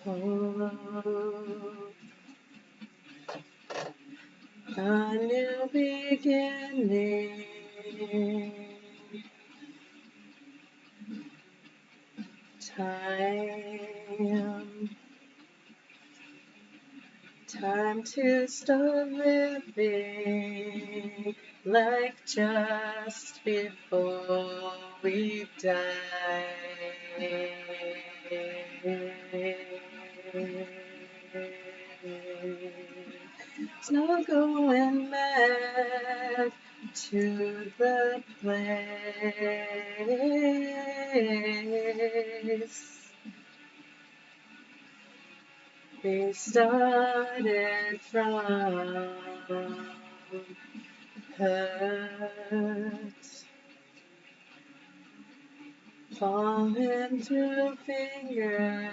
hope, a new beginning. Time to start living like just before we die. There's no going back to the place we started from. Hurt, falling through fingers.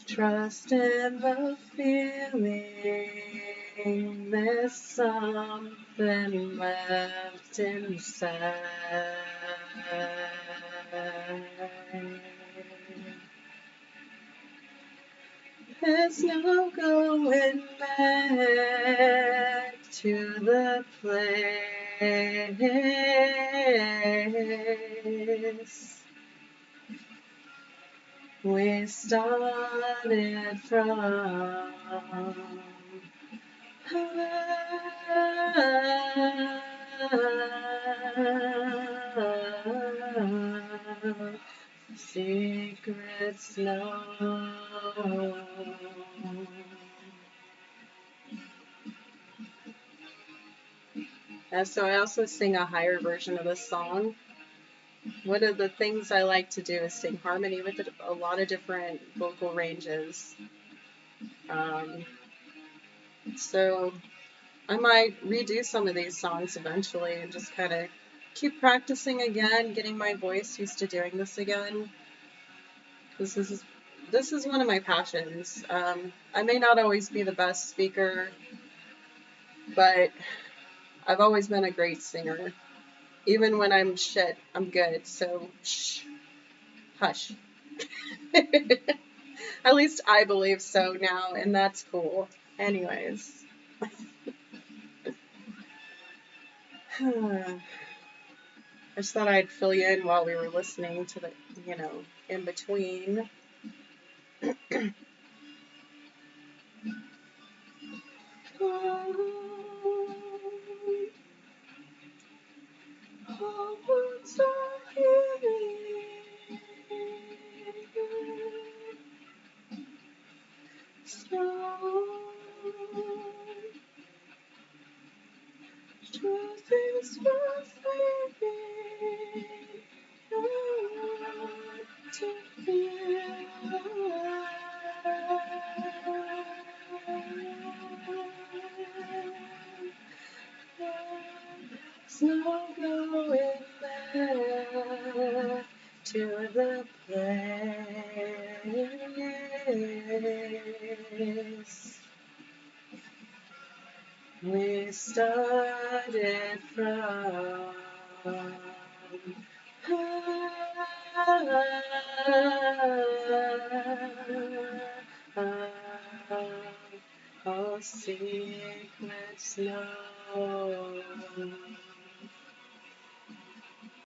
Trust in the feeling. There's something left inside. There's no going back to the place we started from. Secrets known. So I also sing a higher version of this song. One of the things I like to do is sing harmony with a lot of different vocal ranges. So I might redo some of these songs eventually and just kind of keep practicing again, getting my voice used to doing this again. This is one of my passions. I may not always be the best speaker, but I've always been a great singer. Even when I'm shit, I'm good. So shh, hush. At least I believe so now, and that's cool. Anyways. I just thought I'd fill you in while we were listening to the, in between. Truth is worth living, to feel there's no going back to the place we started from. All secrets known.